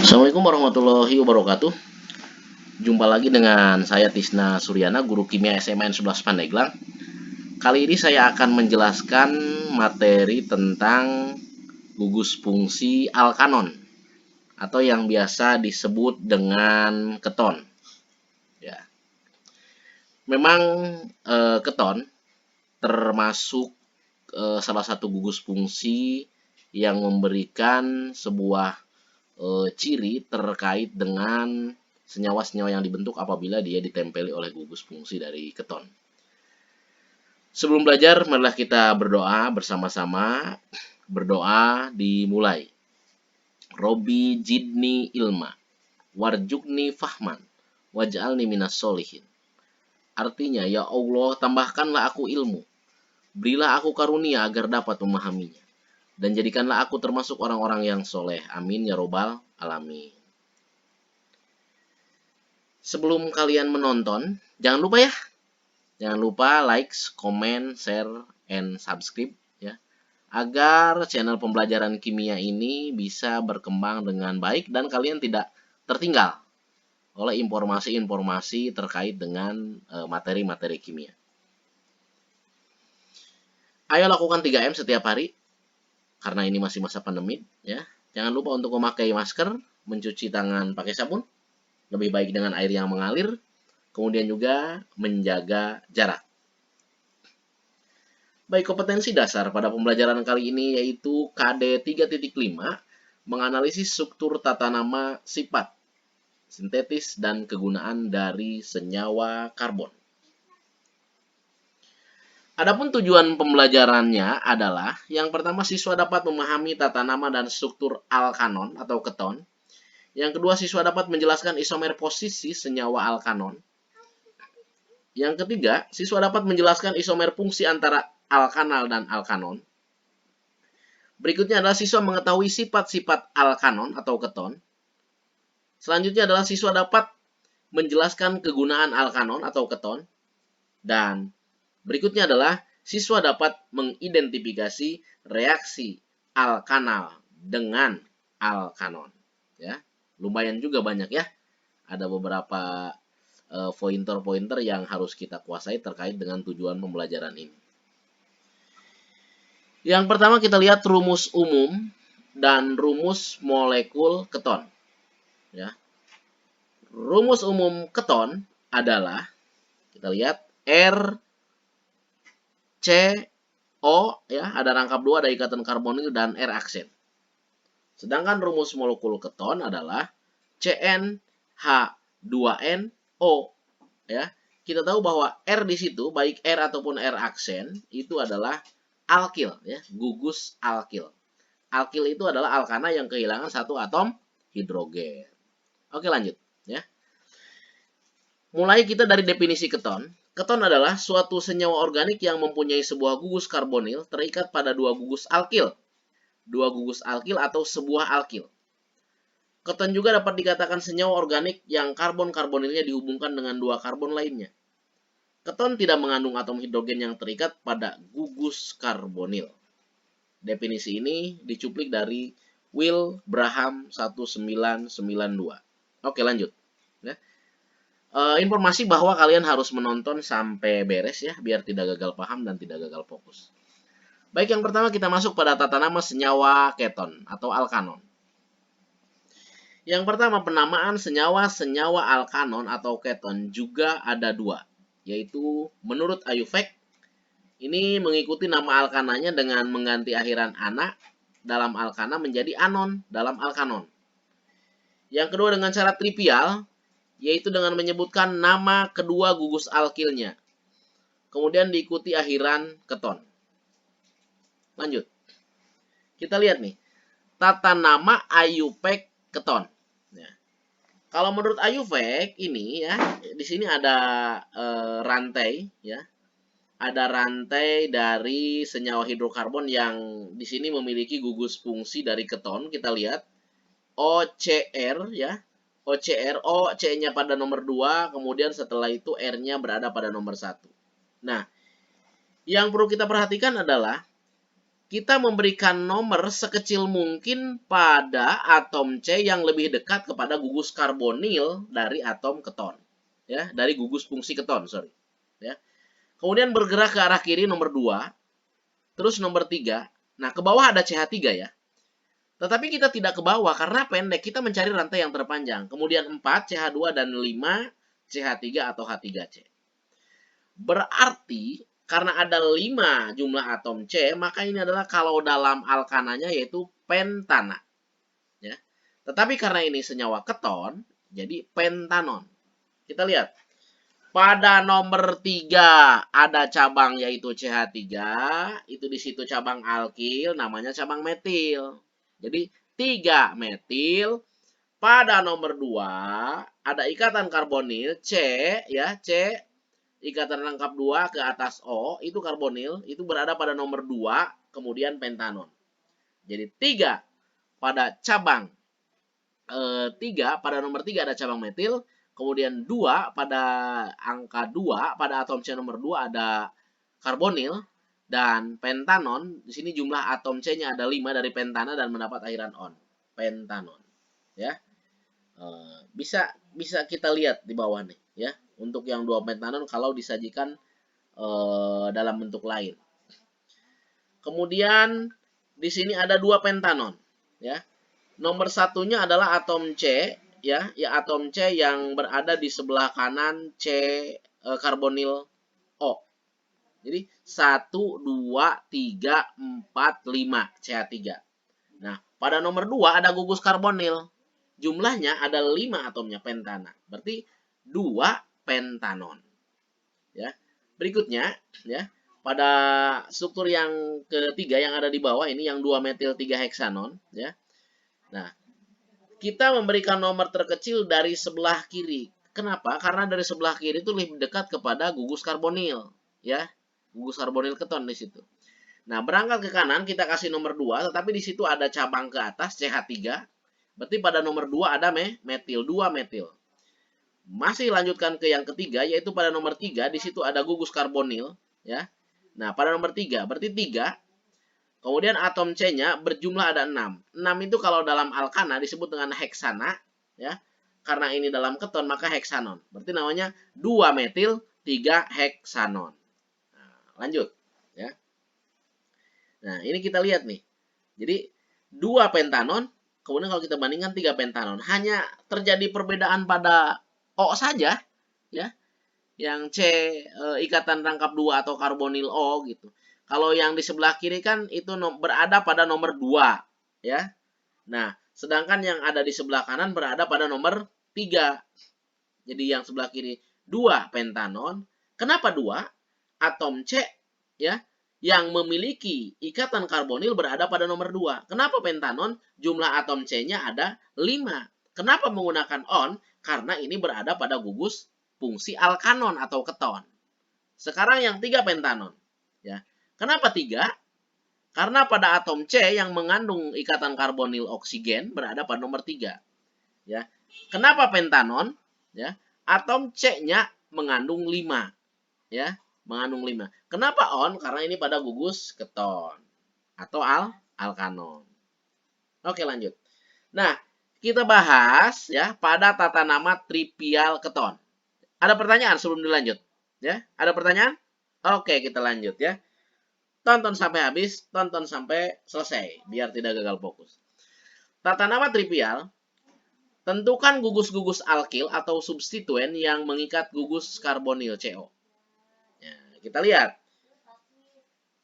Assalamualaikum warahmatullahi wabarakatuh. Jumpa lagi dengan saya Tisna Suryana, guru kimia SMA 11 Pandeglang. Kali ini saya akan menjelaskan materi tentang gugus fungsi alkanon atau yang biasa disebut dengan keton. Ya. Memang keton termasuk salah satu gugus fungsi yang memberikan sebuah ciri terkait dengan senyawa-senyawa yang dibentuk apabila dia ditempeli oleh gugus fungsi dari keton. Sebelum belajar, marilah kita berdoa bersama-sama. Berdoa dimulai. Robbi jidni ilma, warjukni fahman, waj'alni minas solihin. Artinya, ya Allah, tambahkanlah aku ilmu, berilah aku karunia agar dapat memahaminya, dan jadikanlah aku termasuk orang-orang yang soleh. Amin ya robbal alamin. Sebelum kalian menonton, jangan lupa ya. Jangan lupa like, comment, share, and subscribe ya. Agar channel pembelajaran kimia ini bisa berkembang dengan baik dan kalian tidak tertinggal oleh informasi-informasi terkait dengan materi-materi kimia. Ayo lakukan 3M setiap hari. Karena ini masih masa pandemi ya. Jangan lupa untuk memakai masker, mencuci tangan pakai sabun, lebih baik dengan air yang mengalir, kemudian juga menjaga jarak. Baik, kompetensi dasar pada pembelajaran kali ini yaitu KD 3.5, menganalisis struktur tata nama, sifat, sintetis, dan kegunaan dari senyawa karbon. Adapun tujuan pembelajarannya adalah yang pertama, siswa dapat memahami tata nama dan struktur alkanon atau keton. Yang kedua, siswa dapat menjelaskan isomer posisi senyawa alkanon. Yang ketiga, siswa dapat menjelaskan isomer fungsi antara alkanal dan alkanon. Berikutnya adalah siswa mengetahui sifat-sifat alkanon atau keton. Selanjutnya adalah siswa dapat menjelaskan kegunaan alkanon atau keton. Dan berikutnya adalah siswa dapat mengidentifikasi reaksi alkanal dengan alkanon. Ya, lumayan juga banyak ya. Ada beberapa pointer-pointer yang harus kita kuasai terkait dengan tujuan pembelajaran ini. Yang pertama kita lihat rumus umum dan rumus molekul keton. Ya. Rumus umum keton adalah, kita lihat R C O ya, ada rangkap 2, ada ikatan karbonil dan R aksen. Sedangkan rumus molekul keton adalah CnH2nO ya. Kita tahu bahwa R di situ baik R ataupun R aksen itu adalah alkil ya, gugus alkil. Alkil itu adalah alkana yang kehilangan satu atom hidrogen. Oke, lanjut ya. Mulai kita dari definisi keton. Keton adalah suatu senyawa organik yang mempunyai sebuah gugus karbonil terikat pada dua gugus alkil. Dua gugus alkil atau sebuah alkil. Keton juga dapat dikatakan senyawa organik yang karbon-karbonilnya dihubungkan dengan dua karbon lainnya. Keton tidak mengandung atom hidrogen yang terikat pada gugus karbonil. Definisi ini dicuplik dari Will Braham 1992. Oke, lanjut. Ya. Informasi bahwa kalian harus menonton sampai beres ya, biar tidak gagal paham dan tidak gagal fokus. Baik, yang pertama kita masuk pada tata nama senyawa keton atau alkanon. Yang pertama, penamaan senyawa-senyawa alkanon atau keton juga ada dua, yaitu menurut Ayuvek, ini mengikuti nama alkananya dengan mengganti akhiran ana dalam alkana menjadi anon dalam alkanon. Yang kedua dengan cara trivial, yaitu dengan menyebutkan nama kedua gugus alkilnya, kemudian diikuti akhiran keton. Lanjut. Kita lihat nih, tata nama Ayuvek keton. Ya. Kalau menurut Ayuvek ini ya, di sini ada rantai ya. Ada rantai dari senyawa hidrokarbon yang di sini memiliki gugus fungsi dari keton. Kita lihat OCR ya. OCR, O C-nya pada nomor 2, kemudian setelah itu R-nya berada pada nomor 1. Nah, yang perlu kita perhatikan adalah kita memberikan nomor sekecil mungkin pada atom C yang lebih dekat kepada gugus karbonil dari atom keton. Ya, dari gugus fungsi keton, sorry. Ya. Kemudian bergerak ke arah kiri nomor 2, terus nomor 3. Nah, ke bawah ada CH3 ya. Tetapi kita tidak ke bawah karena pendek, kita mencari rantai yang terpanjang. Kemudian 4 CH2 dan 5 CH3 atau H3C. Berarti karena ada 5 jumlah atom C, maka ini adalah kalau dalam alkananya yaitu pentana. Ya. Tetapi karena ini senyawa keton, jadi pentanon. Kita lihat. Pada nomor 3 ada cabang yaitu CH3, itu di situ cabang alkil namanya cabang metil. Jadi 3 metil. Pada nomor 2 ada ikatan karbonil C ya, C ikatan rangkap 2 ke atas O, itu karbonil, itu berada pada nomor 2, kemudian pentanon. Jadi 3 pada cabang 3 pada nomor 3 ada cabang metil, kemudian 2 pada angka 2 pada atom C nomor 2 ada karbonil, dan pentanon di sini jumlah atom C-nya ada 5 dari pentana dan mendapat akhiran on. Pentanon. Ya. Bisa kita lihat di bawah nih ya. Untuk yang 2 pentanon kalau disajikan dalam bentuk lain. Kemudian di sini ada 2 pentanon ya. Nomor satunya adalah atom C ya, atom C yang berada di sebelah kanan C karbonil O. Jadi 1 2 3 4 5 CH3. Nah, pada nomor 2 ada gugus karbonil. Jumlahnya ada 5 atomnya pentana. Berarti 2 pentanon. Ya. Berikutnya ya, pada struktur yang ketiga yang ada di bawah ini yang 2 metil 3 heksanon ya. Nah, kita memberikan nomor terkecil dari sebelah kiri. Kenapa? Karena dari sebelah kiri itu lebih dekat kepada gugus karbonil, ya. Gugus karbonil keton di situ. Nah, berangkat ke kanan kita kasih nomor 2, tetapi di situ ada cabang ke atas CH3. Berarti pada nomor 2 ada metil, 2 metil. Masih lanjutkan ke yang ketiga yaitu pada nomor 3 di situ ada gugus karbonil, ya. Nah, pada nomor 3 berarti 3. Kemudian atom C-nya berjumlah ada 6. 6 itu kalau dalam alkana disebut dengan heksana, ya. Karena ini dalam keton maka heksanon. Berarti namanya 2 metil 3 heksanon. Nah, lanjut, ya. Nah, ini kita lihat nih. Jadi 2 pentanon, kemudian kalau kita bandingkan 3 pentanon, hanya terjadi perbedaan pada O saja, ya. Yang C ikatan rangkap 2 atau karbonil O gitu. Kalau yang di sebelah kiri kan itu berada pada nomor 2, ya. Nah, sedangkan yang ada di sebelah kanan berada pada nomor 3. Jadi yang sebelah kiri 2 pentanon. Kenapa 2? Atom C ya yang memiliki ikatan karbonil berada pada nomor 2. Kenapa pentanon? Jumlah atom C-nya ada 5. Kenapa menggunakan on? Karena ini berada pada gugus fungsi alkanon atau keton. Sekarang yang 3 pentanon. Ya. Kenapa 3? Karena pada atom C yang mengandung ikatan karbonil oksigen berada pada nomor 3. Ya. Kenapa pentanon? Ya. Atom C-nya mengandung 5. Ya, mengandung 5. Kenapa on? Karena ini pada gugus keton atau alkanon. Oke, lanjut. Nah, kita bahas ya pada tata nama trivial keton. Ada pertanyaan sebelum dilanjut? Ya, ada pertanyaan? Oke, kita lanjut ya. Tonton sampai habis, tonton sampai selesai biar tidak gagal fokus. Tata nama trivial, tentukan gugus-gugus alkil atau substituen yang mengikat gugus karbonil CO. Ya, kita lihat.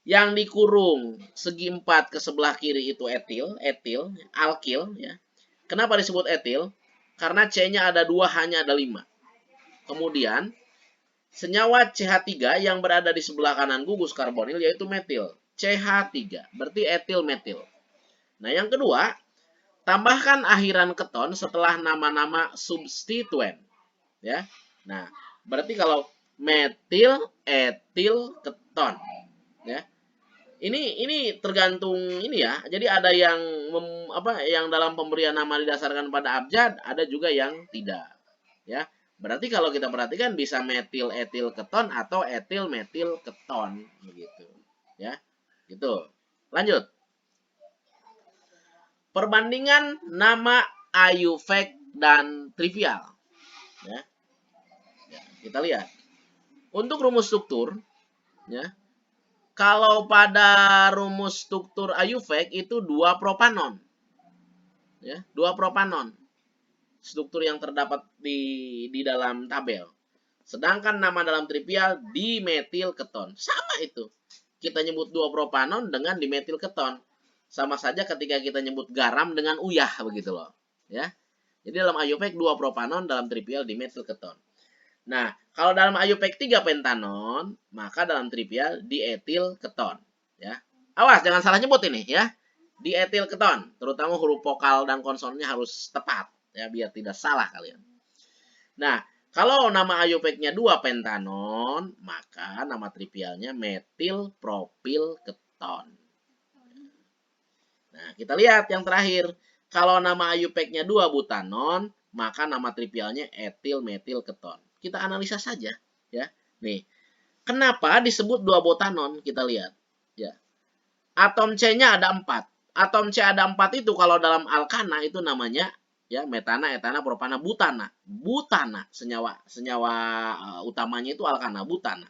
Yang dikurung segi 4 ke sebelah kiri itu etil, alkil ya. Kenapa disebut etil? Karena C-nya ada 2, hanya ada 5. Kemudian senyawa CH3 yang berada di sebelah kanan gugus karbonil yaitu metil, CH3, berarti etil metil. Nah, yang kedua, tambahkan akhiran keton setelah nama-nama substituen, ya. Nah, berarti kalau metil, etil, keton, ya. Ini tergantung ini ya. Jadi ada yang yang dalam pemberian nama didasarkan pada abjad, ada juga yang tidak, ya. Berarti kalau kita perhatikan bisa metil etil keton atau etil metil keton begitu. Ya. Gitu. Lanjut. Perbandingan nama IUVAC dan trivial. Ya. Kita lihat. Untuk rumus struktur, ya, kalau pada rumus struktur IUVAC itu 2 propanon. Ya, 2 propanon. Struktur yang terdapat di dalam tabel. Sedangkan nama dalam trivial dimetil keton. Sama itu. Kita nyebut 2 propanon dengan dimetil keton. Sama saja ketika kita nyebut garam dengan uyah begitu loh. Ya. Jadi dalam IUPAC 2 propanon, dalam trivial dimetil keton. Nah, kalau dalam IUPAC 3 pentanon, maka dalam trivial dietil keton. Ya. Awas, jangan salah nyebut ini ya. Dietil keton, terutama huruf vokal dan konsonannya harus tepat ya, biar tidak salah kalian. Nah, kalau nama IUPAC-nya 2 pentanon, maka nama trivialnya metil propil keton. Nah, kita lihat yang terakhir. Kalau nama IUPAC-nya 2 butanon, maka nama trivialnya etil metil keton. Kita analisa saja ya. Nih, kenapa disebut 2 butanon? Kita lihat ya. Atom C-nya ada 4. Atom C ada 4 itu kalau dalam alkana itu namanya ya metana, etana, propana, butana. Butana senyawa utamanya itu alkana, butana.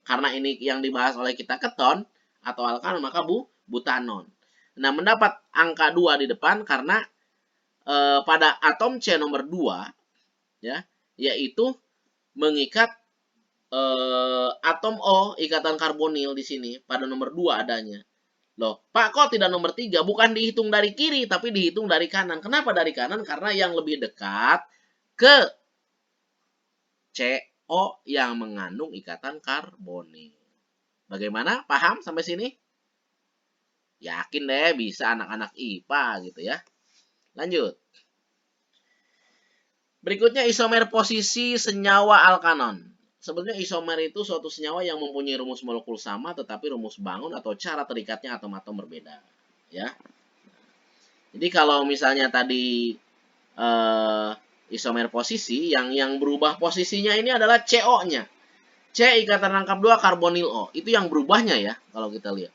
Karena ini yang dibahas oleh kita keton atau alkana, maka butanon. Nah, mendapat angka 2 di depan karena pada atom C nomor 2 ya, yaitu mengikat atom O, ikatan karbonil di sini pada nomor 2 adanya. Loh, Pak, kok tidak nomor 3? Bukan dihitung dari kiri, tapi dihitung dari kanan. Kenapa dari kanan? Karena yang lebih dekat ke CO yang mengandung ikatan karbonil. Bagaimana? Paham sampai sini? Yakin deh bisa anak-anak IPA gitu ya. Lanjut. Berikutnya isomer posisi senyawa alkanon. Sebenarnya isomer itu suatu senyawa yang mempunyai rumus molekul sama tetapi rumus bangun atau cara terikatnya atom-atom berbeda, ya. Jadi kalau misalnya tadi isomer posisi yang berubah posisinya ini adalah CO-nya. C ikatan rangkap 2 karbonil O. Itu yang berubahnya ya kalau kita lihat.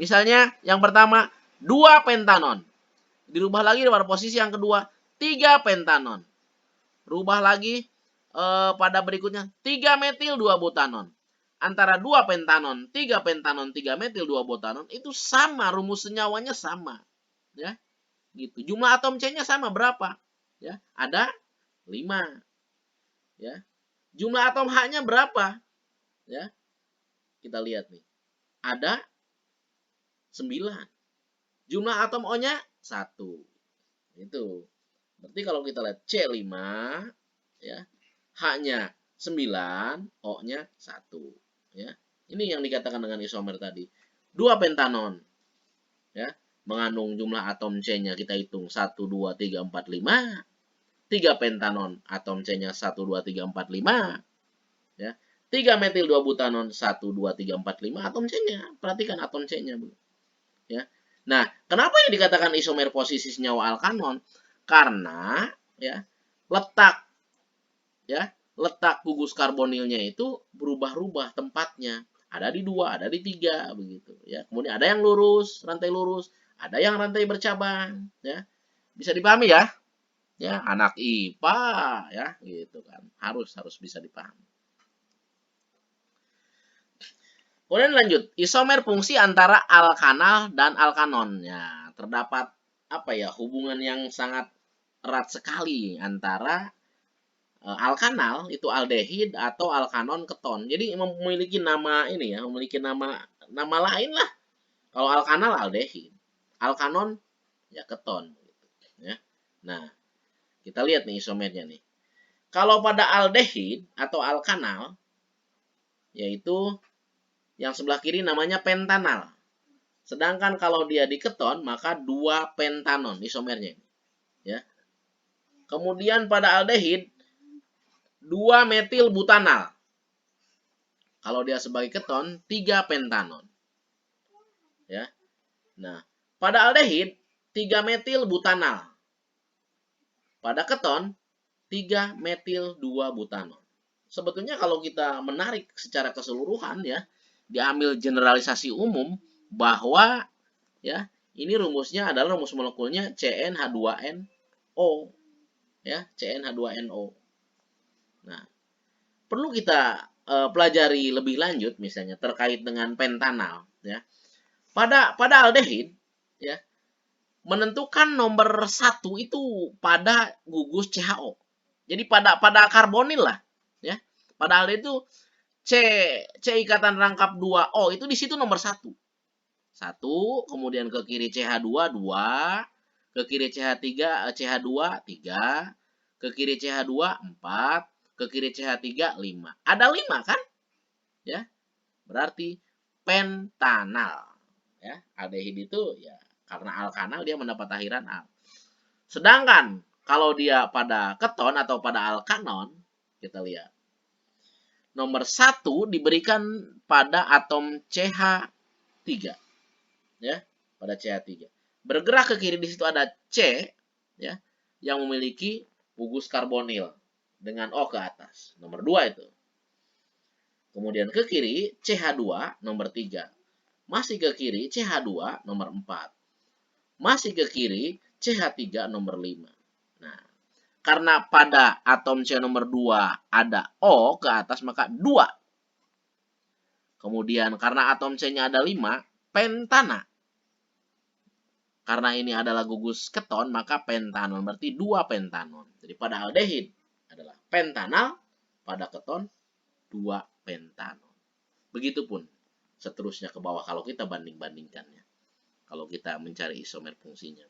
Misalnya yang pertama 2 pentanon. Dirubah lagi pada posisi yang kedua 3 pentanon. Rubah lagi pada berikutnya 3 metil 2 butanon. Antara 2 pentanon, 3 pentanon, 3 metil 2 butanon itu sama, rumus senyawanya sama. Ya. Gitu. Jumlah atom C-nya sama berapa? Ya, ada 5. Ya. Jumlah atom H-nya berapa? Ya. Kita lihat nih. Ada 9. Jumlah atom O-nya 1. Itu. Berarti kalau kita lihat C5 ya, H-nya 9, O-nya 1 ya. Ini yang dikatakan dengan isomer tadi. 2 pentanon ya, mengandung jumlah atom C-nya kita hitung 1 2 3 4 5. 3 pentanon atom C-nya 1 2 3 4 5 ya. 3 metil 2 butanon 1 2 3 4 5 atom C-nya. Perhatikan atom C-nya, Bu. Ya. Nah, kenapa yang dikatakan isomer posisi senyawa alkanon? Karena ya letak gugus karbonilnya itu berubah-ubah tempatnya. Ada di 2, ada di 3 begitu ya. Kemudian ada yang lurus, rantai lurus, ada yang rantai bercabang ya. Bisa dipahami ya? Ya, anak IPA ya gitu kan. Harus bisa dipahami. Kemudian lanjut, isomer fungsi antara alkanal dan alkanon. Ya, terdapat hubungan yang sangat erat sekali antara alkanal itu aldehid atau alkanon keton. Jadi memiliki nama ini ya, memiliki nama lain lah. Kalau alkanal aldehid, alkanon ya keton gitu, ya. Nah, kita lihat nih isomernya nih. Kalau pada aldehid atau alkanal yaitu yang sebelah kiri namanya pentanal. Sedangkan kalau dia di keton maka 2 pentanon isomernya, ya. Kemudian pada aldehid 2 metil butanal. Kalau dia sebagai keton 3 pentanon. Ya. Nah, pada aldehid 3 metil butanal. Pada keton 3 metil 2 butanol. Sebetulnya kalau kita menarik secara keseluruhan ya, diambil generalisasi umum, bahwa ya ini rumusnya adalah rumus molekulnya CnH2nO ya, CnH2nO. Nah, perlu kita pelajari lebih lanjut misalnya terkait dengan pentanal ya. Pada aldehid ya, menentukan nomor 1 itu pada gugus CHO. Jadi pada karbonil lah ya. Pada aldehid itu C ikatan rangkap 2O itu di situ nomor 1. 1, kemudian ke kiri CH2 2, ke kiri CH3 CH2 3, ke kiri CH2 4, ke kiri CH3 5. Ada 5 kan? Ya. Berarti pentanal. Ya, aldehid itu ya karena alkanal dia mendapat akhiran al. Sedangkan kalau dia pada keton atau pada alkanon, kita lihat. Nomor 1 diberikan pada atom CH3. Ya, pada CH3. Bergerak ke kiri di situ ada C ya, yang memiliki gugus karbonil dengan O ke atas. Nomor 2 itu. Kemudian ke kiri CH2 nomor 3. Masih ke kiri CH2 nomor 4. Masih ke kiri CH3 nomor 5. Nah, karena pada atom C nomor 2 ada O ke atas maka 2. Kemudian karena atom C-nya ada 5, pentana. Karena ini adalah gugus keton maka pentanon berarti 2 pentanon. Jadi pada aldehid adalah pentanal, pada keton 2 pentanon. Begitupun seterusnya ke bawah kalau kita banding-bandingkannya. Kalau kita mencari isomer fungsinya.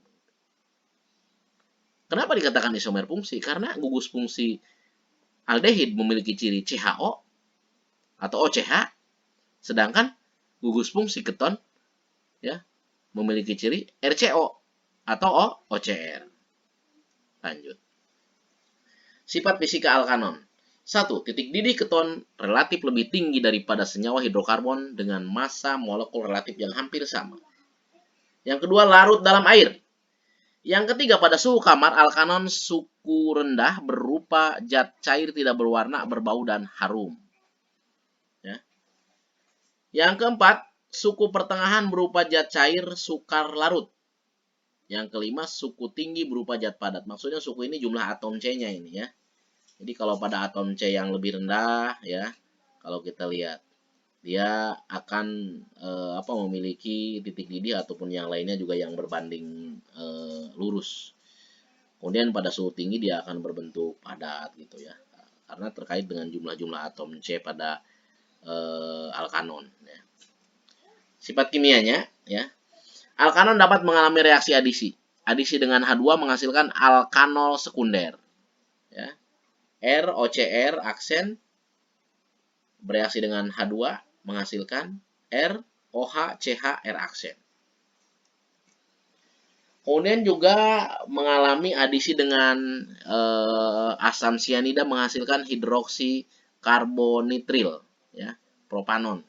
Kenapa dikatakan isomer fungsi? Karena gugus fungsi aldehid memiliki ciri CHO atau OCH, sedangkan gugus fungsi keton ya memiliki ciri RCO atau OCR. Lanjut. Sifat fisika alkanon. 1. Titik didih keton relatif lebih tinggi daripada senyawa hidrokarbon dengan massa molekul relatif yang hampir sama. Yang kedua, larut dalam air. Yang ketiga, pada suhu kamar, alkanon suku rendah berupa zat cair tidak berwarna, berbau, dan harum. Ya. Yang keempat, suku pertengahan berupa zat cair sukar larut. Yang kelima, suku tinggi berupa zat padat. Maksudnya suku ini jumlah atom C-nya ini ya. Jadi kalau pada atom C yang lebih rendah ya, kalau kita lihat dia akan memiliki titik didih ataupun yang lainnya juga yang berbanding lurus. Kemudian pada suhu tinggi dia akan berbentuk padat gitu ya. Karena terkait dengan jumlah-jumlah atom C pada alkanon ya. Sifat kimianya ya. Alkanon dapat mengalami reaksi adisi. Adisi dengan H2 menghasilkan alkanol sekunder. Ya. ROCR aksen bereaksi dengan H2 menghasilkan ROHCH-R aksen. Kemudian juga mengalami adisi dengan asam sianida menghasilkan hidroksi karbonitril ya, propanon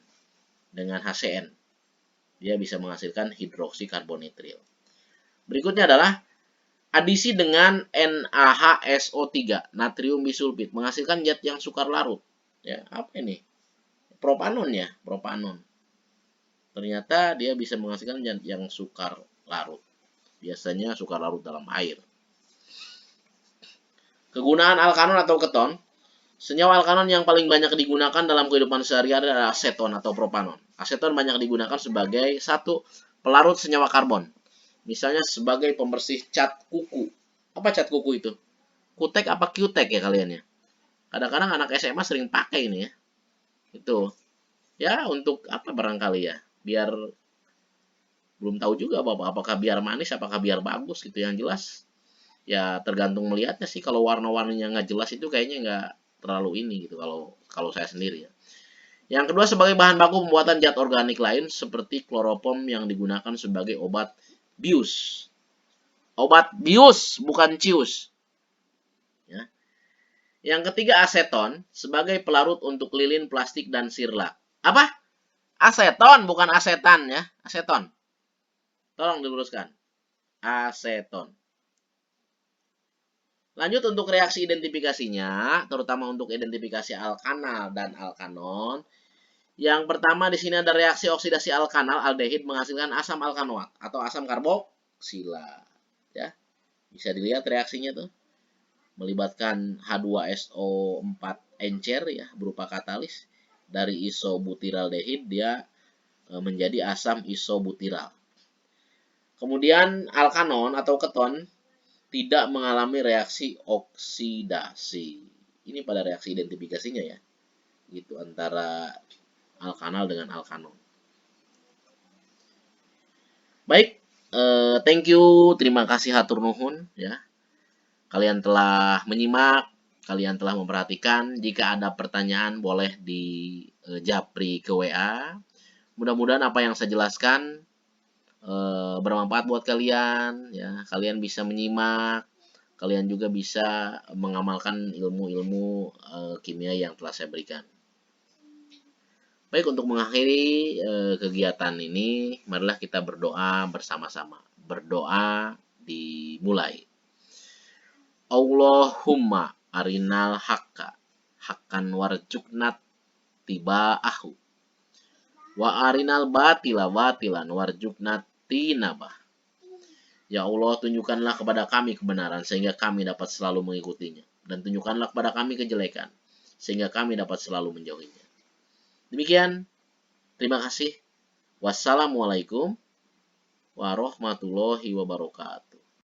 dengan HCN. Dia bisa menghasilkan hidroksi karbonitril. Berikutnya adalah adisi dengan NaHSO3, natrium bisulfit, menghasilkan zat yang sukar larut. Ya, apa ini? Propanon ya, propanon. Ternyata dia bisa menghasilkan zat yang sukar larut. Biasanya sukar larut dalam air. Kegunaan alkanon atau keton. Senyawa alkanon yang paling banyak digunakan dalam kehidupan sehari-hari adalah aseton atau propanon. Aseton banyak digunakan sebagai satu pelarut senyawa karbon. Misalnya sebagai pembersih cat kuku. Apa cat kuku itu? Kutek apa Q-tek ya kalian ya? Kadang-kadang anak SMA sering pakai ini ya. Itu. Ya untuk apa barangkali ya. Biar belum tahu juga apakah biar manis, apakah biar bagus gitu. Yang jelas ya tergantung melihatnya sih. Kalau warna-warninya nggak jelas itu kayaknya nggak terlalu ini gitu kalau saya sendiri ya. Yang kedua sebagai bahan baku pembuatan zat organik lain seperti kloropom yang digunakan sebagai obat bius. Obat bius, bukan cius. Ya. Yang ketiga aseton sebagai pelarut untuk lilin, plastik, dan sirla. Apa? Aseton, bukan asetan ya. Aseton. Tolong diluruskan. Aseton. Lanjut untuk reaksi identifikasinya, terutama untuk identifikasi alkanal dan alkanon. Yang pertama di sini ada reaksi oksidasi alkanal aldehid menghasilkan asam alkanoat atau asam karboksila. Ya, bisa dilihat reaksinya tuh melibatkan H2SO4 encer ya berupa katalis dari isobutiraldehid dia menjadi asam isobutiral. Kemudian alkanon atau keton tidak mengalami reaksi oksidasi. Ini pada reaksi identifikasinya ya. Gitu antara alkanal dengan alkanon. Baik, thank you, terima kasih hatur nuhun ya. Kalian telah menyimak, kalian telah memperhatikan. Jika ada pertanyaan boleh di japri ke WA. Mudah-mudahan apa yang saya jelaskan bermanfaat buat kalian ya. Kalian bisa menyimak, kalian juga bisa mengamalkan ilmu-ilmu kimia yang telah saya berikan. Baik, untuk mengakhiri kegiatan ini, marilah kita berdoa bersama-sama. Berdoa dimulai. Allahumma arinal haqqa haqqan warjuknat tiba'ahu wa arinal batila batilan warjuknat tinabah. Ya Allah, tunjukkanlah kepada kami kebenaran sehingga kami dapat selalu mengikutinya, dan tunjukkanlah kepada kami kejelekan sehingga kami dapat selalu menjauhinya. Demikian, terima kasih. Wassalamualaikum warahmatullahi wabarakatuh.